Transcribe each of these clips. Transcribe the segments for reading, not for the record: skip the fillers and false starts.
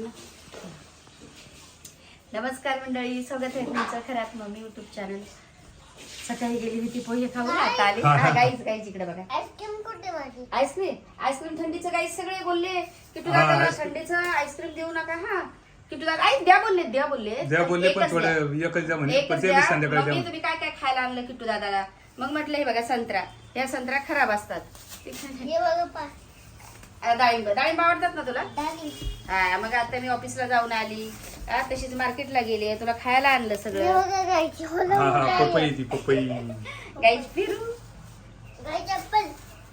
ना. नमस्कार मंडळी, स्वागत आहे तुमचं खरात मम्मी युट्यूब चॅनल. सकाळी गेली होती पोहे खाऊन, आता आली. गाईच इकडे बघा. आईस्क्रीम कुठे माझी? आईस्क्रीम थंडीचं. गाईच सगळे बोलले किटू दादाला थंडीचं आईस्क्रीम देऊ नका. हा किटू दादा आई द्या बोलले पण थोडं एकच द्या म्हणे, पण ते बी संध्याकाळी द्या. तुम्ही काय काय खायला आणलं किटू दादाला? मग म्हटलं हे बघा संत्रा, या संत्रा खराब असतात. हे बघा डाळिंब आवडतात ना तुला? डाळिंब. हा मग आता मी ऑफिसला जाऊन आली, तशीच मार्केटला गेले, तुला खायला आणलं हे सगळं. बघा गाईची पपई गाईच फिरू गाईची ऍपल.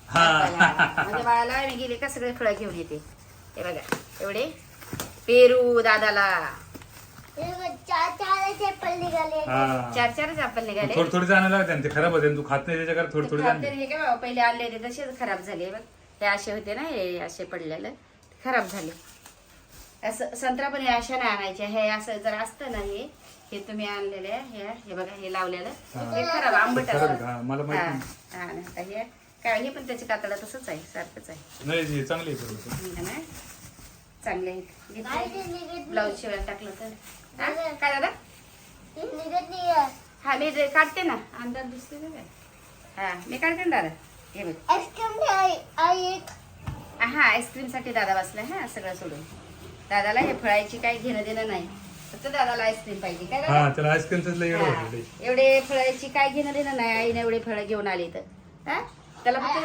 माझ्या बाळाला मी गेले का सगळे फळं घेऊन येते. हे बघा एवढे पेरू दादाला. हे बघा चार ऍपल निघाले. चारच आपण निघाले. थोडं जाणं लागते, ते खराब होते. तू खात नाही त्याच्या थोडं खाते हे काय बाबा, पहिले आणले होते तसेच खराब झाले. बघ हे असे होते ना, हे असे पडलेलं खराब झाले. असं संत्रा पण हे अशा नाही आणायचे. हे असं जर असतं ना, हे तुम्ही आणलेले हे बघा, हे लावलेलं हे खराब आंबट असतं. मला माहिती हे काय, हे पण त्याची कातडा तसंच आहे, सारखंच आहे. नाही चांगली चांगले आहेत. ब्लाऊज शिवायला टाकलं तर काय दादा? निघत नाही. हा मी काढते ना, अंदाज दिसते ना काय. हा मी काढते ना दादा. हे बघ आईस्क्रीम. हा आईस्क्रीम साठी दादा बसलाय. हा सगळं सोडून दादाला हे फळाची काही घेणं देणं नाही, फक्त दादाला आईस्क्रीम पाहिजे. काय दादा? त्याला आईस्क्रीम एवढे फळाची काय घेणं देणं नाही. आईने एवढे फळं घेऊन आली तर त्याला फक्त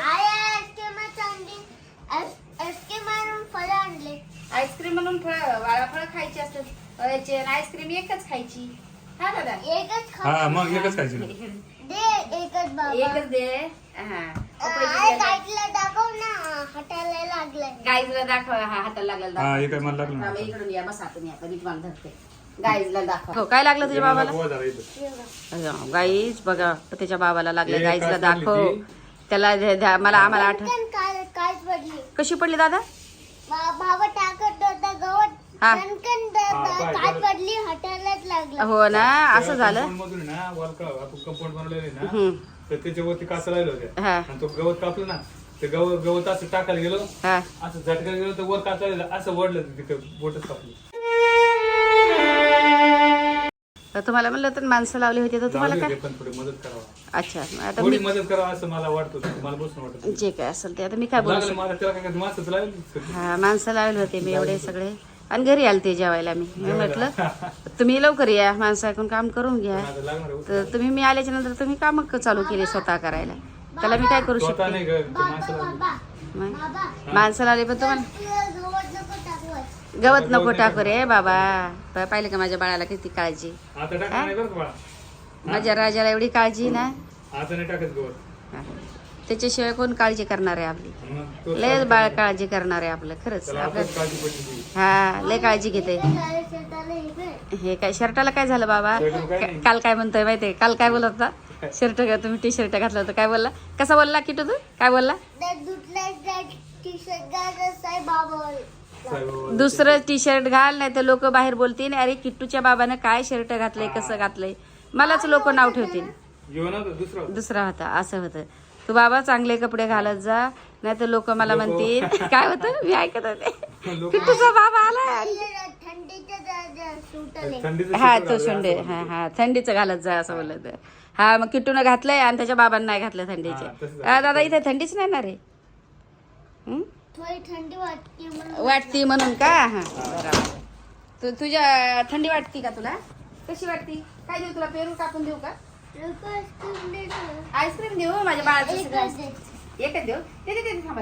आईस्क्रीम आणून फळं आणले. आईस्क्रीम म्हणून फळं, वाळा फळं खायची असतात. आईस्क्रीम एकच खायची. हा दादा एकच खा. मग एकच खायची. दे एकच बाबा. एकच दे. हा गाईला दाखव ना, हाताला लागलंय. गाईजला दाखव. हा हाताला लागला. हे काय मला लागलं हा, मग इकडून या, बसा तुम्ही आता, मी तुम्हाला धरते. गाईजला दाखव. काय लागलं तुझ्या बाबाला? गाईज बघा, त्याच्या बाबाला लागलं. गाईजला दाखव. त्याला मला आम्हाला काय पडली? कशी पडली दादा? बाबा टाकत होता गवत. हा. काय पडली, हातालाच लागला. हो ना, असं झालं. कंपाऊंड बनवलेले ना, हम्म. तर त्याच्यावरती काचा राहिलं होत्या. हा आणि तो गवत कापलं ना, ते गवत असं टाकायला गेलो, हा असं झटकायला गेलो तर वर काचा राहिलं, असं वडलं तिथे बोटच कापली. तुम्हाला म्हणलं तर माणसं लावली होती तर तुम्हाला लावली काय? होती, पण थोडी मदत करावा. अच्छा आता थोडी मी मदत करावा असं मला वाटतं. मला बसून वाटत जे काय असेल ते आता मी काय बोलू लागलं शकते. मला, त्याला काय माणसंच लागली. हा माणसं लावले होते मी एवढे सगळे, आणि घरी आलते जेवायला. मी म्हटलं तुम्ही लवकर या, माणसं ऐकून काम करून घ्या. आता लागणार आहे. तर तुम्ही मी आल्याच्या नंतर तुम्ही काम चालू केले स्वतः करायला. त्याला मी काय करू स्वतः शकते? नाही ग, ते माणसं लागली. मग माणसं लावली पण तुम्हाला गवत नको टाकू. गवत नको टाकू रे बाबा. पाहिलं का माझ्या बाळाला किती काळजी? आता टाकणार नाही बरं का बाळा. माझ्या राजाला एवढी काळजी ना. आता नाही टाकत गवत. हा. त्याच्याशिवाय कोण काळजी करणार आहे आपली? मग तो लय बाळ काळजी करणार आहे आपलं, खरंच. त्याला आपलं आपण काळजी पडली. हा लय काळजी घेते. हे काय शर्टाला काय झालं बाबा? काल काय म्हणतोय माहितीये? काल काय बोलत होता? शर्ट तुम्ही टी शर्ट घातलं होतं, काय बोलला? कसा बोलला किटू तू? काय बोलला? दुसरं टी शर्ट घाल, नाही तर लोक बाहेर बोलतील अरे किट्टूच्या बाबानं काय शर्ट घातलंय, कसं घातलंय. मलाच लोक नाव ठेवतील. दुसरा होता, असं होतं. तू बाबा चांगले कपडे घालत जा, नाही तर लोक मला म्हणतील काय होतं. मी ऐकत होते किट्टूचा बाबा आला. हा तो सुंडे. हा थंडीचं घालत जा असं बोलत. हा मग किट्टूनं घातलंय आणि त्याच्या बाबांना नाही घातलं थंडीचे. दादा इथे थंडीच नाही ना रे. थोडी थंडी वाटती म्हणून का? हा बरोबर. तुझ्या थंडी वाटती का तुला? कशी वाटती? काय देऊ तुला? पेरू कापून देऊ का? आईस्क्रीम देऊ माझ्या बाळाचं सगळं? एकच देऊ. ते थांबा.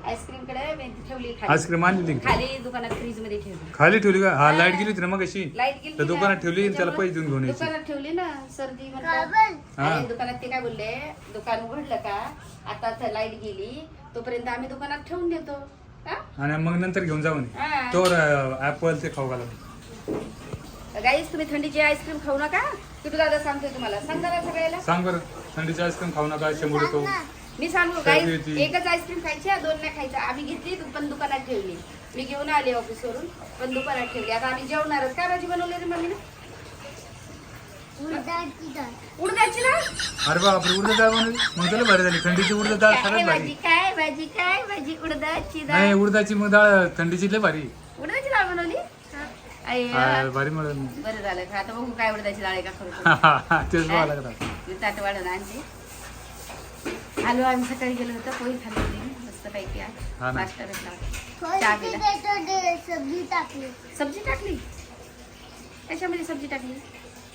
आईस्क्रीम कडे मी ठेवली आईस्क्रीम आणली खाली दुकानात, फ्रीज मध्ये ठेवली. खाली ठेवली का? हा लाईट गेली होती ना मग अशी. लाईट गेली तर दुकानात ठेवली आणि त्याला पैसे देऊन घेऊन यायचे. दुकानात ठेवली ना, सर्दी म्हणतात. आणि दुकानात ते काय बोलले, दुकान उघडलं का आता लाईट गेली तोपर्यंत आम्ही दुकानात ठेवून देतो. आणि मग नंतर घेऊन जाऊ हा. तर ऍपल ते खाऊ घाला. गाईस तुम्ही थंडीची आईस्क्रीम खाऊ नका. किटू दादा सांगतोय तुम्हाला. सांग जरा सगळ्याला. सांग बरं, थंडीची आईस्क्रीम खाऊ नका, शंभर खाऊ. मी सांगू गाईस, एकच आईस्क्रीम खायची, 2 नाही खायचं. आम्ही घेतली पण दुकानात ठेवली. मी घेऊन आले ऑफिसवरून, पण दुकानात ठेवली. आता आम्ही जेवणारच. काय भाजी बनवली रे मम्मीने? उडदाची डाळ. अरे बापरे, उडद डाळ बनवली. मग त्याला भारी झाली. थंडीची उडद डाळ सगळ्यात भारी. काय भाजी उडदाची डाळ. नाही उडदाची मग डाळ थंडीची लय भारी. उडदाची डाळ बनवली आई भारी मिळून बरं झालं का आता बघू काय उडदाची डाळ आहे का खरं तेच बघावं लागतं. मी ताट वाढून आणते. आलो आम्ही सकाळी गेलो होतो पोळी खाल्ली होती मस्त पैकी हा ना. नाश्ता भेटला थोडी चहा पिला. त्याच्यात सब्जी टाकली. सब्जी टाकली कशामध्ये सब्जी टाकली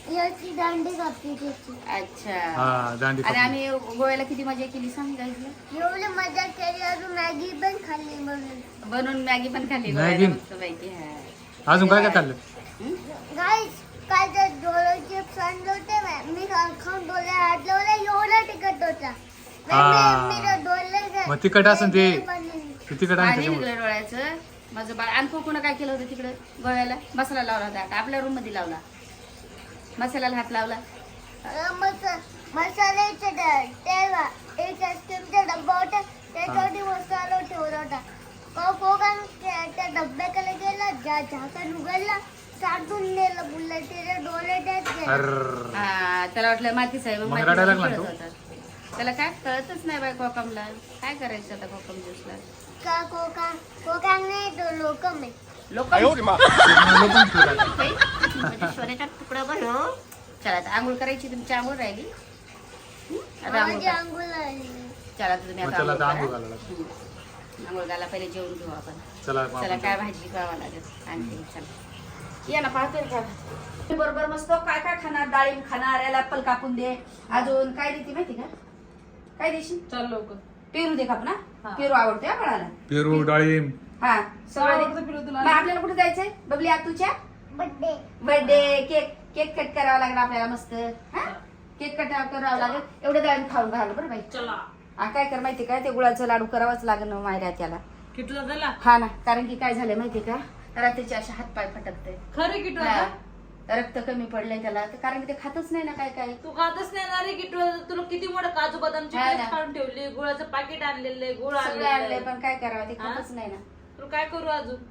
याची दांडी कापली त्याची. अच्छा हा दांडी आणि कापली. आम्ही गोव्याला किती मजा केली सांग गाईजला. एवढी मजा केली अजून मॅगी पण खाल्ली म्हणून. बनवून मॅगी पण खाल्ली मॅगी? गोव्याला मस्त पैकी. हा अजून काय काय खाल्लं? गाईस काय ते डोळे चिप्स आणले होते मी खाऊन डोळे हात लावले एवढा तिखट होता. हा. मी तर डोळे मग तिखट असेल ते. बनवले. ते तिकडं आहे पाणी त्याच्यामुळे. निघलं डोळ्याचं माझं बाळ. आणि कोण काय केलं होतं तिकडे गोव्याला मसाला लावला होता आपल्या रूम मध्ये लावला मसाल्याला हात लावला. मसाल्याचे तेव्हा एक आईस्क्रीमचा डब्बा होता त्याच्यावरती मसाला ठेवला होता. कोकण त्या डब्याकडे गेला झाकण उघडला साठून नेलं बुलला त्याचे डोळे त्यात गेले. अर्र. हा त्याला वाटलं मातीच आहे मग मग मातीचं रडायला लागला कळत तो? होतं. त्याला काय कळतच नाही बाय कोकमला काय करायचं आता कोकम ज्यूसला. का कोकण नाही तो लोकम आहे. लोक लोकं फिरतात. म्हणजे सोन्याचा तुकडा बरं हो. चला आता आंघोळ करायची तुमची आंघोळ राहिली. आता आंघोळ माझी करा. अंघोळ लागली. चला आता तुम्ही मग आता त्याला आता आंघोळ आंघोळ करा. घालायला. आंघोळ घाला पहिले जेवण घेऊ आपण. चला चला काय भाजी खावा लागेल आणखी चला या ना पाहतोय का बरोबर मस्त काय काय खाणार डाळिंब खाणार याला ऍपल कापून दे अजून काय देते माहिती का काय देशील चल लवकर. पेरू दे काप ना हा. पेरू आवडते हा बाळाला पेरू डाळिंब. हा सगळं आवडतं दे. पेरू मग तुला? आपल्याला कुठे जायचंय बबली आतूच्या birthday birthday cake cake cut करावा लागणार आपल्याला मस्त हा केक कट करावं लागेल एवढं डाळिंब खाऊन घाल बरं बाई चला हा काय कर माहिती का ते गुळाचं लाडू करावाच लागेल ना मायऱ्या त्याला किटू दादाला हा ना कारण की काय झालंय माहिती का रात्रीचे असे हातपाय फटकते खरे किटू दादा रक्त कमी पडलंय त्याला तर कारण की ते खातच नाही ना काय काय तू खातच नाही ना रे किटू दादा. तुला किती मोठं काजू बदामची हा ना. पेस्ट काढून ठेवली गुळाचं पाकिट आणलेलं आहे गुळ सगळं आणलंय आणलेलं पण काय करावं ते हा? खातच नाही ना तुला काय करू अजून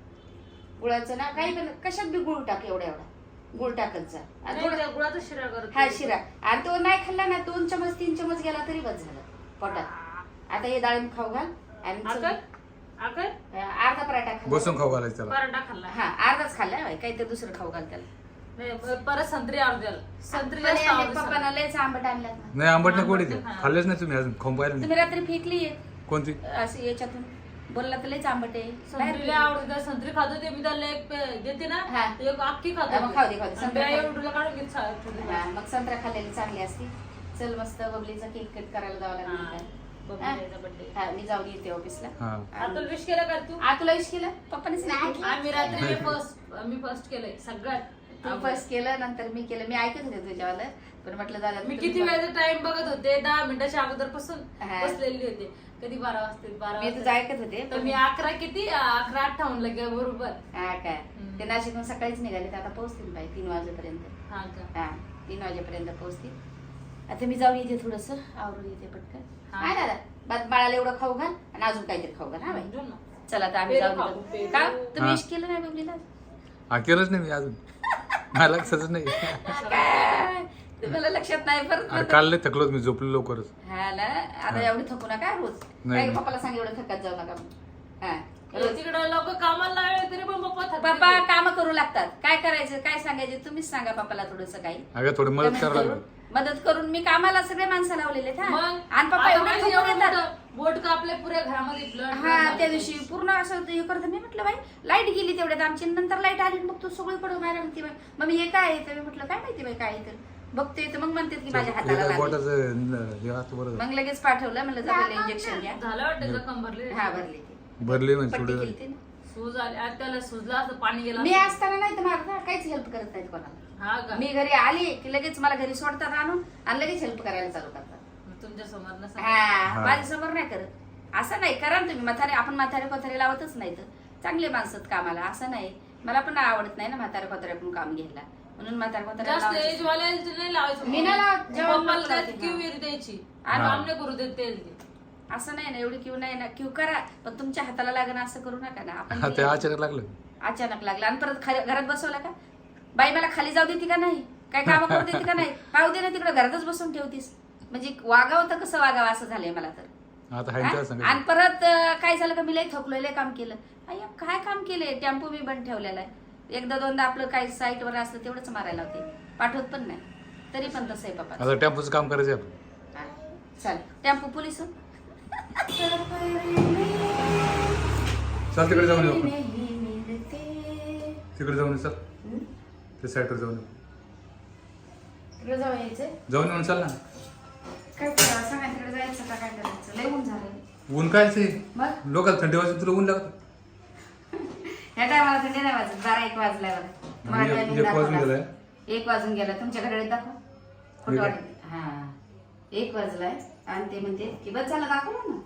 गुळाचं ना काही पण कशात बी गुळ टाक एवढा एवढा गुळ टाकत जा आणि नाही, थोडं- त्या गुळाचा शिरा करतो. हा शिरा आणि तो नाही खाल्ला ना 2 चमच 3 चमच गेला तरी बस झालं पोटात आता हे डाळिंब खाऊ घाल आणि आकर आकर अर्धा पराठा खाल्ला बसून खाऊ घालायचं त्याला. पराठा खाल्ला हा अर्धाच खाल्ला काहीतरी दुसरं खाऊ घाल त्याला नाही, परत संत्री अर्ध्याला संत्री जास्त पण आवडते पप्पांना लयच आंबट आणल्यात ना नाही आंबट नाही कोडी ते खाल्लेच नाही तुम्ही अजून खाऊन पाहिलं नाही. तुम्ही रात्री फेकली कोणती? असं याच्यातून बोलला तर लयच आंबट आहे बाहेर संत्रीला आवडते संत्री खातो ते मी त्याला एक देते ना हा. ते एक अख्खी हा, मग खाऊ दे, खाऊ दे. खातो संत्री खाऊ दे. एवढूला काढून घेत हा, मग संत्रा खाल्लेली चांगली असती चल मस्त बबलीचा केक कट करायला जावं लागेल बर्थडे हा मी जाऊन येते ऑफिसला हा. आता विश केलं का तू तुला विश केलं पप्पानेच नाही केलं. आम्ही रात्री मी फर्स्ट केलंय सगळ्यात तू फर्स्ट केलं नंतर मी केलं मी ऐकत होते तुझ्यावाला पण म्हटलं दादा मी किती वेळेचा टाइम बघत होते 10 मिनिटाच्या अगोदर पासून हा. बसलेली होते कधी 12 वाजता 12 मी तुझं ऐकत होते तर मी 11:58 ला बरोबर हा काय ते नाशिकहून सकाळीच निघाले तर आता पोहोचतील बाई 3 वाजेपर्यंत हा का हा 3 वाजेपर्यंत पोहोचतील आता मी जाऊन येते थोडस आवरून येते पटकन हा. हा दादा बाळाला एवढं खाऊ घाल आणि अजून काहीतरी खाऊ घाल हा बाई घेऊन ना. चला आता आम्ही पेरू जाऊन खाऊ, येतो. पेरू. का तुम्ही हा. विश केलं नाही बबलीला हा केलंच नाही मी अजून मला लक्षातच नाही. काय तुम्हाला लक्षात नाही अरे परत काल लय थकलोच मी झोपलो लवकरच. हा ना आता एवढी थकू नका रोज नाही. काय पप्पाला सांग एवढं थकत जाऊ नका हा रोज तिकडे लोक कामाला लागले तरी पण पप्पा थकले. पप्पा काम करू लागतात काय करायचं काय सांगायचं तुम्हीच सांगा पप्पाला थोडस काही अगं थोडी मदत कमेंट करायला करून. मदत करून मी कामाला सगळे माणसं लावलेले आहेत, हा. मग आणि पप्पा आता एवढे माझी थकून एवढं येतात. मोठं बोट कापले पुऱ्या घरामध्ये ब्लड हा त्या दिवशी पूर्ण असं हे करत मी म्हटलं बाई लाईट गेली तेवढ्यात आमची नंतर लाईट आली मग तू सगळीकडे मारा म्हणते मग मी हे काय आहे तर मी म्हटलं काय माहिती बाई काय आहे तर बघते तर मग म्हणते की माझ्या हाताला एका लागली. बोटाचं हे हात बरं मग लगेच पाठवलं म्हणलं जवळ इंजेक्शन घ्या झालं वाटतं जखम भरली हा भरली ती भरली म्हणजे पट्टी थोडी केली ती ना. सूज आली आज त्याला सुजला असं पाणी गेलं मी असताना नाही तर मला काहीच हेल्प करत नाहीत कोणाला हा का मी घरी आली की लगेच मला घरी सोडतात आणून आणि लगेच हेल्प करायला चालू करतात तुमच्या समोर नसा हा माझ्या समोर नाही करत असं नाही करा ना तुम्ही आपण म्हातारे पथारे लावतच नाही तर चांगले माणसं आहेत कामाला असं नाही मला पण आवडत नाही ना म्हातारे पथाऱ्याकडून काम घ्यायला म्हणून म्हातारे जास्त पथारे एज वाल्याचं नाही लावायचं मी नाही लावत, जेव्हा पप्पाला मला त्यात लावते, क्यू हा. येरी द्यायची हा. आणि आमने करू देत तेल ते असं नाही ना एवढी क्यू नाही ना क्यू करा पण तुमच्या हाताला लागणं असं करू नका ना आपण हा ते दिलं. अचानक लागलं. अचानक लागला आणि परत घरात बसवला का बाई मला खाली जाऊ देते का नाही काय काम करू देते का नाही पाहू दे ना तिकडे घरातच बसून ठेवतीस म्हणजे वागावं तर कसं वागावं असं झालंय मला तर आता हाय त्याला सांगा. आणि परत काय झालं का मी लय थकलोय, लय काम केलं. अय्या, काय काम केलंय? टेम्पो मी बंद ठेवलेला आहे. एकदा दोनदा आपलं काही साईटवर असलं तेवढंच मारायला होते, पाठवत पण नाही. तरी पण तसं आहे बाबा. आता टेम्पोचं काम करायचं आपण. चालेल, टेम्पो पोलीस चल तिकडे जाऊन येऊ आपण. तिकडे जाऊन येऊ, चल ते साईडवर जाऊन येऊ. तिकडे जाऊन यायचंय. जाऊन येऊन चल ना. काय करावं सांगा, तिकडे जायचं का काय करायचं? लय ऊन झालं. ऊन कायच आहे, मग लोकांना थंडी वाजून तुला ऊन लागत. ह्या टायमाला थंडी नाही वाजत. 12-1 वाजलाय बघा. तुम्हाला एक timing वाजून दाखवला. गेलाय. 1 वाजून गेला. तुमच्या घड्याळीत दाखव. खोटं एक- वाटत. हा 1 वाजलाय आणि ते म्हणते की बस झालं, दाखवलं ना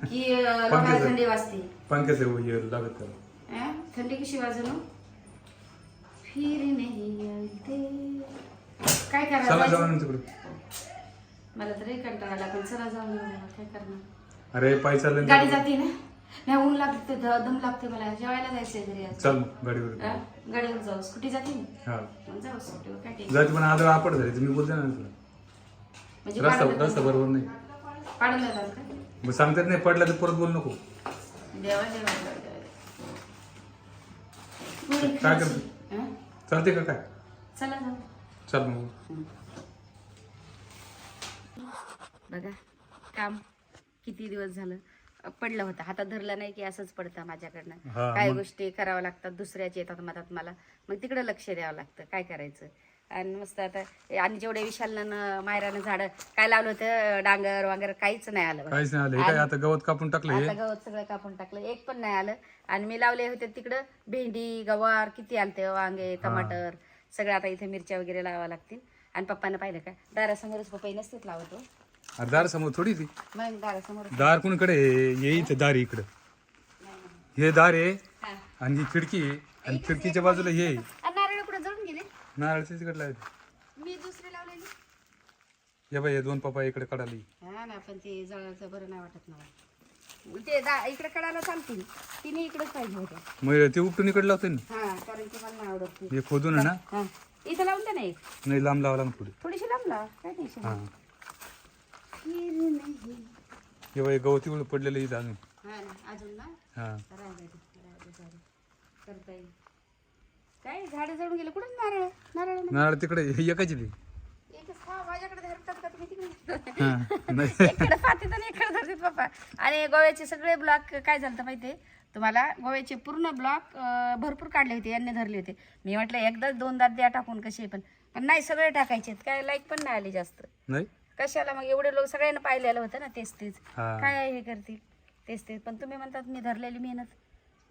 की लोकांना थंडी वाजते. पंख्याचं हे लागत त्याला. थंडी कशी वाजून फिर नाही आते. काय चला करायचं? जाऊन येऊ तिकडे. मला तर एक कंटाळा आला, पण चला जाऊन येऊ. काय करणार? अरे पाय चाललं गाडी जाते ना, नाही ऊन लागते, दम लागते. मला जेवायला जायचंय घरी आज. चल गाडीवर. गाडीवर जाऊ. स्कूटी जाते ना, हा मग जाऊ स्कूटीवर. काय टेन्शन. जायचं पण आदळ आपट झाली, मी बोलते ना तुला. म्हणजे रस्ता बरोबर नाही. पाडून जातात का? मग सांगतात नाही, पडला तर परत बोल नको. देवा देवा काय करते? चालते का काय? चला जाऊ. चल मग. बघा काम किती दिवस झालं पडलं होतं, हातात धरलं नाही की असंच पडतं माझ्याकडनं. हा, काही मग. गोष्टी कराव्या लागतात, दुसऱ्याच्या येतात मधात मला, मग तिकडे लक्ष द्यावं लागतं. काय करायचं? आणि मस्त आता आणि जेवढे विशालनं मायरानं झाडं काय लावलं होतं, डांगर वांगर काहीच नाही आलं बघा. काहीच नाही आलं. हे काय आता गवत कापून टाकलं हे. आता गवत सगळं कापून टाकलं, एक पण नाही आलं. आणि मी लावले होते तिकडं भेंडी, गवार किती आलते, वांगे, टमाटर सगळं. आता इथे मिरच्या वगैरे लावावं लागतील. आणि पप्पानं पाहिलं का, दारासमोरच पप्पा नसतेच लावतो. अरे दार समोर थोडी ती मग दारासमोर दार कुणीकडे ये इथं दार इकडं. हे दार आहे हा. आणि ही खिडकी आहे आणि खिडकीच्या बाजूला हे आहे. नारळ कुठं जळून गेले? नारळच्या तिकडला आहे. मी दुसरी लावलेली. हे बाई हे 2 पप्पा इकडे कडाली. हा ना, पण ते जळाचं बरं नाही वाटत मला. ते इकडे कडाला चालतील, तिने इकडेच पाहिजे होत्या. मग ते उपटून इकडे लावते ना. हा, कारण की मला नाही आवडत ती. हे खोदून आहे ना. हा, इथं लावून द्या नाही, नाही लांब लावा लांब थोडी. थोडीशी लांब लावा, काय टेन्शन हा नाही. फिर नाही. हे बाई गवत इकडे पडलेलं इथं अजून. हा ना, अजून ना हा राहिलं करता येईल. काय झाडं जळून गेले? कुठं नारळ? नारळ नाही. नारळ तिकडे हे एकाची ती. एकच हा, माझ्याकडे धरतात का तुम्ही तिकडे? हा नाही इकडे पाहते आणि इकडे धरतात पप्पा. आणि गोव्याचे सगळे ब्लॉक काय झालं माहितीये तुम्हाला, गोव्याचे पूर्ण ब्लॉक भरपूर काढले होते, यांनी धरले होते. मी म्हटलं एकदाच 2 द्या टाकून कसे, पण नाही सगळे टाकायचे. काय लाईक पण नाही आली जास्त. नाही कशाला मग? एवढे लोक सगळ्यांना पाहिलेलं होतं ना, तेच हा. काय हे करतील तेच. पण तुम्ही म्हणतात मी धरलेली मेहनत,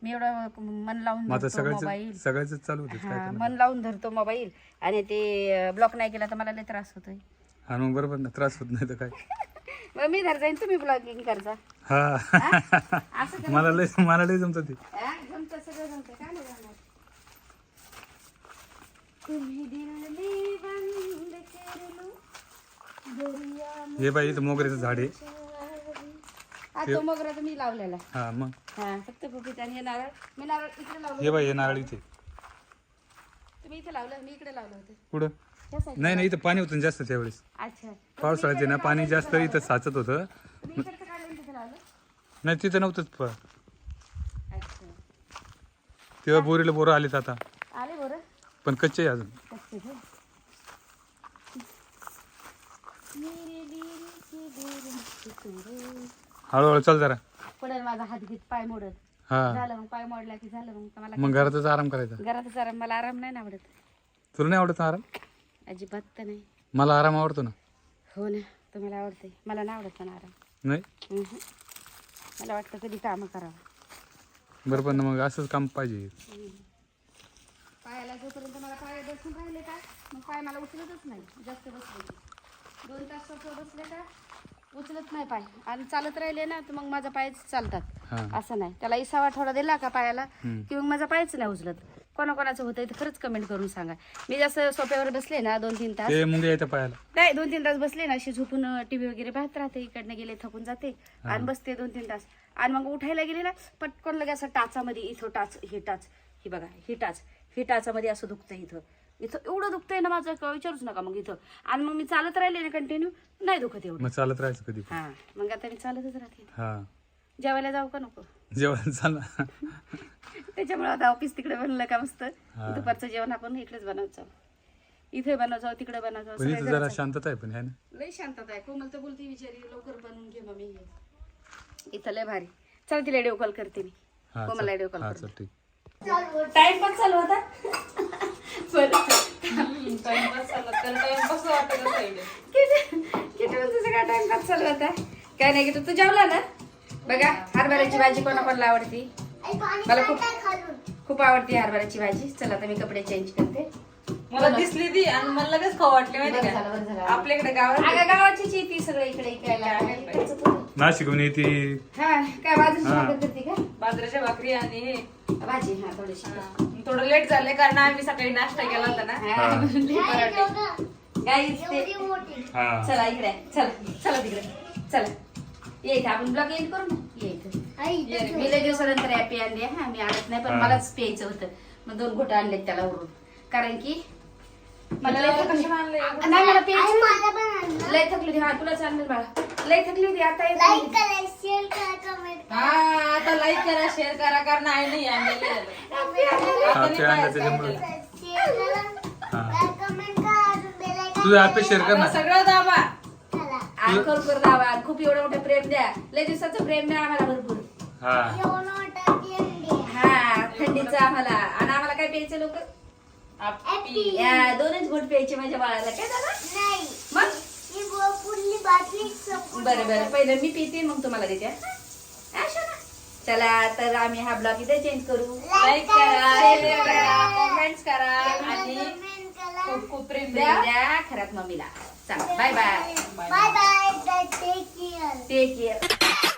मी एवढं मन लावून मग आता धरतो मोबाईल. सगळ्याच चालू होते काय हा, करणार. मन लावून धरतो मोबाईल आणि ते ब्लॉक नाही केला तर मला लय त्रास होतोय. हा मग बरोबर ना, त्रास होत नाही तर काय. मग मी धर जाईन, तुम्ही ब्लॉगिंग करता. हा असं करा. मला लय जमतं ते. जमतं, सगळं जमतं. काय नाही जमणार? तुम्ही दिल बंद केलं दरिया हे बाई इथं मोगऱ्याचं झाड आहे. हा, तो मोगरा तर मी लावलेला. हा मग हा, फक्त पपीत आणि हे नारळ. मी नारळ इकडे लावलं. हे बाई हे नारळ इथे. तुम्ही इथे लावलं, मी इकडे लावलं होतं. कुठं? त्या side ला. नाही नाही इथं पाणी होतं जास्त त्यावेळेस. अच्छा, पावसाळ्याचे ना पाणी जास्त इथं साचत होतं. तुम्ही इकडचं काढलं आणि तिथे लावलं. नाही तिथं नव्हतंच अच्छा, तेव्हा बोरीला बोरं आलेत आता, आले बरं. पण कच्चे आहे अजून. कच्चे ते. मेरे दिल की बेरुखी तुरे. हळूहळू चल जरा. पडेल माझा हात घेत, पाय मोडत. हा झालं मग, पाय मोडला की झालं मग. मला मग घरातच आराम करायचा. घरातच आराम. मला आराम नाही ना आवडत, तुला नाही आवडत ना आराम? अजिबात तर नाही. मला आराम आवडतो ना. हो ना, तुम्हाला आवडते, मला नाही आवडत ना आराम. नाही मला वाटतं कधी कामं करावं. बरं पण मग असंच काम पाहिजे. पायाला जोपर्यंत मला पाय बसून राहिले का, मग पाय मला उचलतच नाही. जास्त बसले 2 तास बसले का उचलत नाही पाय. आणि चालत राहिले ना तर मग माझा पायच चालतात. हा असं नाही, त्याला इसावा थोडा दिला का पायाला हम्म. की मग माझा पायच नाही उचलत. कोणाकोणाचं होतंय तर खरंच कमेंट करून सांगा. मी जसं सोफ्यावर बसले ना 2-3 तास, ते मुंगे येतं पायाला. नाही 2-3 तास बसले ना, अशी झोपून टीव्ही वगैरे पाहत राहते. इकडनं गेले थकून जाते आणि बसते 2-3 तास. आणि मग उठायला गेले ना, पटकन लगे असं टाचामध्ये, इथं टाच, हे टाच, ही बघा ही टाच, ही टाचामध्ये असं दुखतं इथं. इथं एवढं दुखतंय ना माझं का विचारूच नका मग इथं. आणि मग मी चालत राहिले ना कंटिन्यू, नाही दुखत एवढं. मग चालत राहायचं कधी पण. हा मग आता मी चालतच राहते. हा जेवायला जाऊ का नको? जेवण चाल त्याच्यामुळे आता ऑफिस तिकडे बनलं का मस्त, दुपारचं जेवण आपण इकडेच बनवतो, इथे बनवतो, तिकडे बनवतो. पण इथं जरा शांतता आहे पण है ना. लय शांतता आहे. कोमल तर बोलते विचारी लवकर बनवून घे मम्मी. इथं लय भारी. चल तिला व्हिडिओ कॉल करते मी. हा कोमलला व्हिडिओ कॉल हा करते. चल ठीक. टाइम पण चालू होता. किती सगळा टाइमपास चालू होता. काय नाही की तू जेवला ना. बघा हरभऱ्याची भाजी कोणाकोणाला आवडती. आई पाणी मला काय खालून खूप आवडती हरभऱ्याची भाजी. चला आता मी कपडे चेंज करते. मला दिसली ती आणि मला लगेच खाऊ वाटली माहिती बरं का. झालं, बरं झालं. आपल्याकडे गावात अगं गावाचीच आहे ती सगळं इकडे इकायला. नाशिकहून येते. हा काय बाजरीची भाकर करते का? बाजरीच्या भाकरी आणि हे भाजी हा थोडीशी. थोडं लेट झालंय कारण आम्ही सकाळी नाश्ता केला होता ना. हा, म्हणून लई पराठे. गाईच ते. एवढी मोठी हा चला इकडे चला चला तिकडे चला. ये इथे आपण ब्लॉग एंड करू ना. ये इथे. आई इथं मी लय दिवसानंतर ॲपी आणली. हा मी आणत नाही पण हा. मलाच प्यायचं होतं. मग 2 घोट आणले त्याला उरून. कारण की मला लय थकली. कशाला आणलंय? नाही मला आई प्यायची मला पण आणलं. लय थकली होती. हा तुला आणलं बाळा. लय थकली होती आता येत लाईक नाही. करा शेअर करा कमेंट हा आता लाईक करा शेअर करा कारण आहे नाही आणलेली आहे. हा ते आणलं त्याच्यामुळे. शेअर करा लाईक कमेंट करा अजून बेल आयकॉन तुझं ऍप शेअर कर ना. आता सगळं दाबा. चला आणि करू दावा. खूप एवढं मोठं प्रेम द्या. लय दिवसाचं प्रेम द्या आम्हाला भरपूर. हा येऊन वाटत येऊन हा थंडीचं आम्हाला. आणि आम्हाला काय प्यायचं लोक? आपी. या 2च घोट प्यायचे माझ्या बाळाला. काय दादा नाही मग ही पुरली बाटली संपून बरं बरं पहिलं मी पिते मग तुम्हाला देते. हा? हा, शोना. चला तर आम्ही हा ब्लॉग इथे चेंज करू. लाईक करा शेअर शेअर करा. करा कमेंट्स करा आणि कमेंट करा खूप खूप प्रेम प्रेम द्या. द्या खरंच मम्मीला. चला bye bye. Bye bye take care take care.